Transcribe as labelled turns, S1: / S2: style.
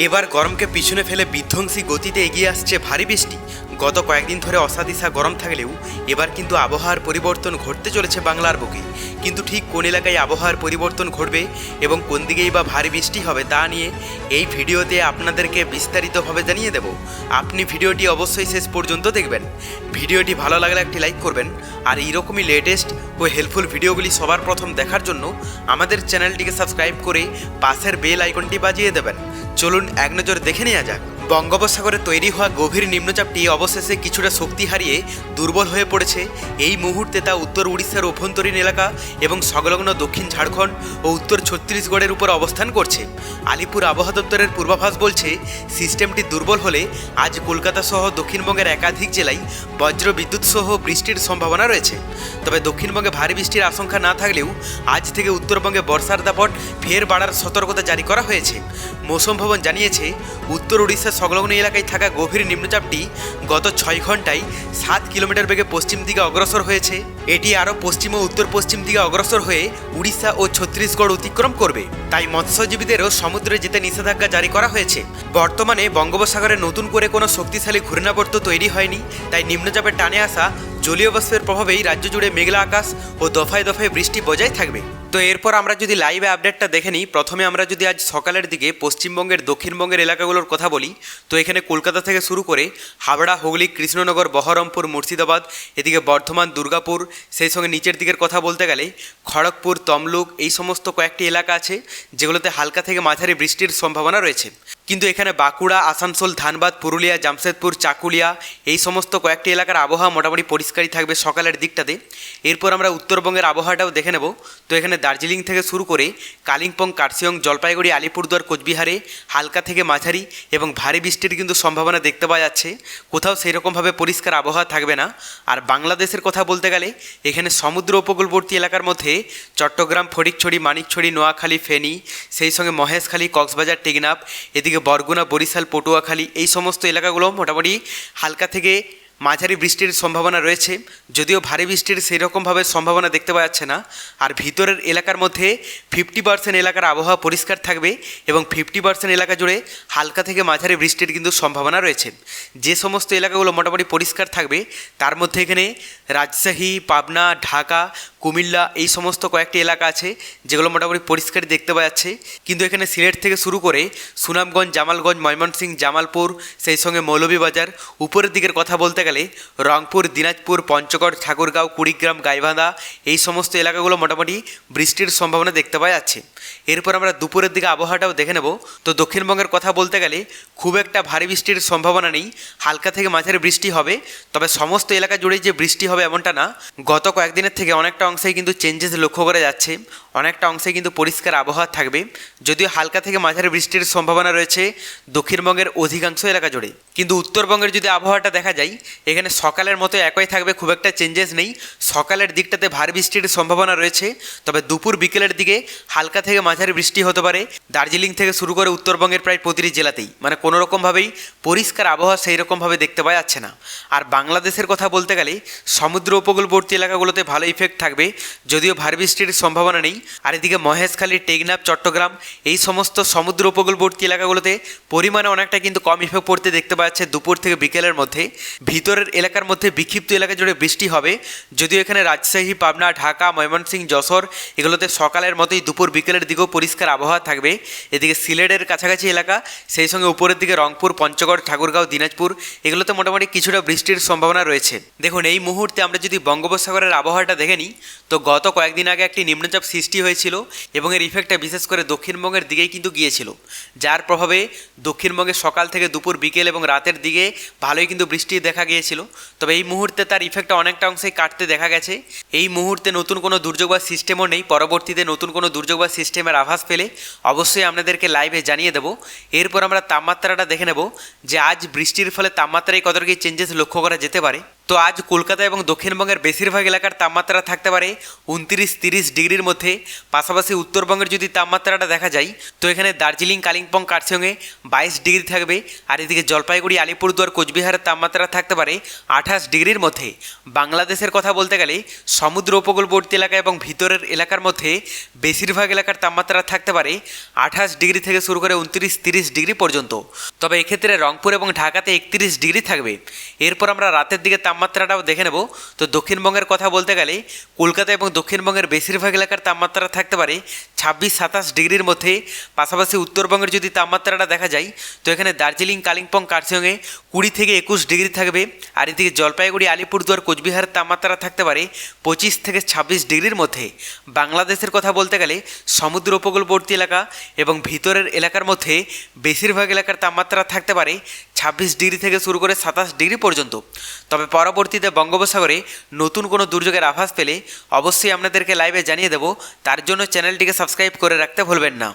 S1: এবার গরমকে পিছনে ফেলে বিধ্বংসী গতিতে এগিয়ে আসছে ভারী বৃষ্টি। গত কয়েকদিন ধরে অসাদিসা গরম থাকলেও এবার কিন্তু আবহাওয়ার পরিবর্তন ঘটতে চলেছে বাংলার বুকে। কিন্তু ঠিক কোন এলাকায় আবহাওয়ার পরিবর্তন ঘটবে এবং কোন দিকেই বা ভারী বৃষ্টি হবে তা নিয়ে এই ভিডিওতে আপনাদেরকে বিস্তারিতভাবে জানিয়ে দেব। আপনি ভিডিওটি অবশ্যই শেষ পর্যন্ত দেখবেন। ভিডিওটি ভালো লাগলে একটি লাইক করবেন, আর এইরকমই লেটেস্ট ও হেল্পফুল ভিডিওগুলি সবার প্রথম দেখার জন্য আমাদের চ্যানেলটিকে সাবস্ক্রাইব করে পাশের বেল আইকনটি বাজিয়ে দেবেন। চলুন এক নজর দেখে নেওয়া যাক। বঙ্গোপসাগরে তৈরি হওয়া গভীর নিম্নচাপটি অবশেষে কিছুটা শক্তি হারিয়ে দুর্বল হয়ে পড়েছে। এই মুহূর্তে তা উত্তর উড়িষ্যার অভ্যন্তরীণ এলাকা এবং সংলগ্ন দক্ষিণ ঝাড়খণ্ড ও উত্তর ছত্তিশগড়ের উপর অবস্থান করছে। আলিপুর আবহাওয়া দপ্তরের পূর্বাভাস বলছে, সিস্টেমটি দুর্বল হলে আজ কলকাতা সহ দক্ষিণবঙ্গের একাধিক জেলায় বজ্র বিদ্যুৎ সহ বৃষ্টির সম্ভাবনা রয়েছে। তবে দক্ষিণবঙ্গে ভারী বৃষ্টির আশঙ্কা না থাকলেও আজ থেকে উত্তরবঙ্গে বর্ষার দাপট ফের বাড়ার সতর্কতা জারি করা হয়েছে। মৌসুম ভবন জানিয়েছে, উত্তর উড়িষ্যার সংলগ্ন এলাকায় থাকা গভীর নিম্নচাপটি গত 6 ঘন্টায় 7 কিলোমিটার বেগে পশ্চিম দিকে অগ্রসর হয়েছে। এটি আরও পশ্চিম ও উত্তর পশ্চিম দিকে অগ্রসর হয়ে উড়িষ্যা ও ছত্তিশগড় অতিক্রম করবে। তাই মৎস্যজীবীদেরও সমুদ্রে যেতে নিষেধাজ্ঞা জারি করা হয়েছে। বর্তমানে বঙ্গোপসাগরে নতুন করে কোনো শক্তিশালী ঘূর্ণাবর্ত তৈরি হয়নি, তাই নিম্নচাপের টানে আসা জলীয় বাষ্পের প্রভাবেই রাজ্য জুড়ে মেঘলা আকাশ ও দফায় দফায় বৃষ্টি বজায় থাকবে। তো এরপর আমরা যদি লাইভে আপডেটটা দেখে নিই, প্রথমে আমরা যদি আজ সকালের দিকে পশ্চিমবঙ্গের দক্ষিণবঙ্গের এলাকাগুলোর কথা বলি, তো এখানে কলকাতা থেকে শুরু করে হাবড়া, হুগলি, কৃষ্ণনগর, বহরমপুর, মুর্শিদাবাদ, এদিকে বর্ধমান, দুর্গাপুর, সেই সঙ্গে নিচের দিকের কথা বলতে গেলে খড়গপুর, তমলুক, এই সমস্ত কয়েকটি এলাকা আছে যেগুলোতে হালকা থেকে মাঝারি বৃষ্টির সম্ভাবনা রয়েছে। কিন্তু এখানে বাঁকুড়া, আসানসোল, ধানবাদ, পুরুলিয়া, জামশেদপুর, চাকুলিয়া, এই সমস্ত কয়েকটি এলাকার আবহাওয়া মোটামুটি পরিষ্কারই থাকবে সকালের দিকটাতে। এরপর আমরা উত্তরবঙ্গের আবহাওয়াটাও দেখে নেব। তো এখানে দার্জিলিং থেকে শুরু করে কালিম্পং, কার্শিয়ং, জলপাইগুড়ি, আলিপুরদুয়ার, কোচবিহারে হালকা থেকে মাঝারি এবং ভারী বৃষ্টির কিন্তু সম্ভাবনা দেখতে পাওয়া যাচ্ছে। কোথাও সেইরকমভাবে পরিষ্কার আবহাওয়া থাকবে না। আর বাংলাদেশের কথা বলতে গেলে এখানে সমুদ্র উপকূলবর্তী এলাকার মধ্যে চট্টগ্রাম, ফটিকছড়ি, মানিকছড়ি, নোয়াখালী, ফেনী, সেই সঙ্গে মহেশখালী, কক্সবাজার, টেকনাফ, এদিকে বরগুনা, বরিশাল, পটুয়াখালী, এই সমস্ত এলাকাগুলো মোটামুটি হালকা থেকে মাঝারি বৃষ্টির সম্ভাবনা রয়েছে, যদিও ভারী বৃষ্টির সেই রকমভাবে সম্ভাবনা দেখতে পাওয়া যাচ্ছে না। আর ভিতরের এলাকার মধ্যে 50% এলাকার আবহাওয়া পরিষ্কার থাকবে এবং 50% এলাকা জুড়ে হালকা থেকে মাঝারি বৃষ্টির কিন্তু সম্ভাবনা রয়েছে। যে সমস্ত এলাকাগুলো মোটামুটি পরিষ্কার থাকবে তার মধ্যে এখানে রাজশাহী, পাবনা, ঢাকা, কুমিল্লা, এই সমস্ত কয়েকটি এলাকা আছে যেগুলো মোটামুটি পরিষ্কার দেখতে পাওয়া যাচ্ছে। কিন্তু এখানে সিলেট থেকে শুরু করে সুনামগঞ্জ, জামালগঞ্জ, ময়মনসিংহ, জামালপুর, সেই সঙ্গে মৌলভীবাজার, উপরের দিকের কথা বলতে গেলে রংপুর, দিনাজপুর, পঞ্চগড়, ঠাকুরগাঁও, কুড়িগ্রাম, গাইবান্ধা, এই সমস্ত এলাকাগুলো মোটামুটি বৃষ্টির সম্ভাবনা দেখতে পাওয়া যাচ্ছে। এরপর আমরা দুপুরের দিকে আবহাওয়াটাও দেখে নেব। তো দক্ষিণবঙ্গের কথা বলতে গেলে খুব একটা ভারী বৃষ্টির সম্ভাবনা নেই, হালকা থেকে মাঝারি বৃষ্টি হবে। তবে সমস্ত এলাকা জুড়েই যে বৃষ্টি হবে এমনটা না। গত কয়েকদিনের থেকে অনেকটা অংশেই কিন্তু চেঞ্জেস লক্ষ্য করা যাচ্ছে, অনেকটা অংশে কিন্তু পরিষ্কার আবহাওয়া থাকবে, যদিও হালকা থেকে মাঝারি বৃষ্টির সম্ভাবনা রয়েছে দক্ষিণবঙ্গের অধিকাংশ এলাকা জুড়ে। কিন্তু উত্তরবঙ্গের যদি আবহাওয়াটা দেখা যায়, এখানে সকালের মতো একই থাকবে, খুব একটা চেঞ্জেস নেই। সকালের দিকটাতে ভারী বৃষ্টির সম্ভাবনা রয়েছে, তবে দুপুর বিকেলের দিকে হালকা থেকে মাঝারি বৃষ্টি হতে পারে দার্জিলিং থেকে শুরু করে উত্তরবঙ্গের প্রায় প্রতিটি জেলাতেই। মানে কোনো রকমভাবেই পরিষ্কার আবহাওয়া সেই রকমভাবে দেখতে পাওয়া যাচ্ছে না। আর বাংলাদেশের কথা বলতে গেলে সমুদ্র উপকূলবর্তী এলাকাগুলোতে ভালো ইফেক্ট থাকবে, যদিও ভারী বৃষ্টির সম্ভাবনা নেই। আর এদিকে মহেশখালী, টেকনাফ, চট্টগ্রাম, এই সমস্ত সমুদ্র উপকূলবর্তী এলাকাগুলোতে পরিমাণে অনেকটা কিন্তু কম ইফেক্ট পড়তে দেখতে পাওয়া যাচ্ছে দুপুর থেকে বিকেলের মধ্যে। ভিতরের এলাকার মধ্যে বিক্ষিপ্ত এলাকা জুড়ে বৃষ্টি হবে, যদিও এখানে রাজশাহী, পাবনা, ঢাকা, ময়মনসিংহ, যশোর, এগুলোতে সকালের মতোই দুপুর বিকেলের দিকেও পরিষ্কার আবহাওয়া থাকবে। এদিকে সিলেটের কাছাকাছি এলাকা, সেই সঙ্গে উপরের দিকে রংপুর, পঞ্চগড়, ঠাকুরগাঁও, দিনাজপুর, এগুলোতে মোটামুটি কিছুটা বৃষ্টির সম্ভাবনা রয়েছে। দেখুন, এই মুহূর্তে আমরা যদি বঙ্গোপসাগরের আবহাওয়াটা দেখে নিই, তো গত কয়েকদিন আগে একটি নিম্নচাপ সৃষ্টি হয়েছিল এবং এর ইফেক্টটা বিশেষ করে দক্ষিণবঙ্গের দিকেই কিন্তু গিয়েছিল, যার প্রভাবে দক্ষিণবঙ্গে সকাল থেকে দুপুর, বিকেল এবং রাতের দিকে ভালোই কিন্তু বৃষ্টি দেখা গিয়েছিল। তবে এই মুহূর্তে তার ইফেক্টটা অনেকটা অংশেই কাটতে দেখা গেছে। এই মুহূর্তে নতুন কোনো দুর্যোগ বা সিস্টেমও নেই। পরবর্তীতে নতুন কোনো দুর্যোগ বা সিস্টেমের আভাস পেলে অবশ্যই আপনাদেরকে লাইভে জানিয়ে দেবো। এরপর আমরা তাপমাত্রাটা দেখে নেব যে আজ বৃষ্টির ফলে তাপমাত্রায় কতটা কি চেঞ্জেস লক্ষ্য করা যেতে পারে। তো আজ কলকাতা এবং দক্ষিণবঙ্গের বেশিরভাগ এলাকার তাপমাত্রা থাকতে পারে 29-30 ডিগ্রির মধ্যে। পাশাপাশি উত্তরবঙ্গের যদি তাপমাত্রাটা দেখা যায় তো এখানে দার্জিলিং, কালিম্পং, কার্শিয়ংয়ে 22 ডিগ্রি থাকবে। আর এদিকে জলপাইগুড়ি, আলিপুরদুয়ার, কোচবিহারের তাপমাত্রা থাকতে পারে 28 ডিগ্রির মধ্যে। বাংলাদেশের কথা বলতে গেলে সমুদ্র উপকূলবর্তী এলাকা এবং ভিতরের এলাকার মধ্যে বেশিরভাগ এলাকার তাপমাত্রা থাকতে পারে 28 ডিগ্রি থেকে শুরু করে 29-30 ডিগ্রি পর্যন্ত। তবে এক্ষেত্রে রংপুর এবং ঢাকাতে 31 ডিগ্রি থাকবে। এরপর আমরা রাতের দিকে তাপমাত্রাটাও দেখে নেব। তো দক্ষিণবঙ্গের কথা বলতে গেলে কলকাতা এবং দক্ষিণবঙ্গের বেশিরভাগ এলাকার তাপমাত্রা থাকতে পারে 26-27 ডিগ্রির মধ্যে। পাশাপাশি উত্তরবঙ্গের যদি তাপমাত্রাটা দেখা যায় তো এখানে দার্জিলিং, কালিম্পং, কার্শিয়ংয়ে 20 থেকে 21 ডিগ্রি থাকবে। আর এদিকে জলপাইগুড়ি, আলিপুরদুয়ার, কোচবিহারের তাপমাত্রা থাকতে পারে 25 থেকে 26 ডিগ্রির মধ্যে। বাংলাদেশের কথা বলতে গেলে সমুদ্র উপকূলবর্তী এলাকা এবং ভিতরের এলাকার মধ্যে বেশিরভাগ এলাকার তাপমাত্রা থাকতে পারে 26 ডিগ্রি থেকে শুরু করে 27 ডিগ্রি পর্যন্ত। তবে পরবর্তীতে বঙ্গোপসাগরে নতুন কোনো দুর্যোগের আভাস পেলে অবশ্যই আপনাদেরকে লাইভে জানিয়ে দেব। তার জন্য চ্যানেলটিকে সাবস্ক্রাইব করে রাখতে ভুলবেন না।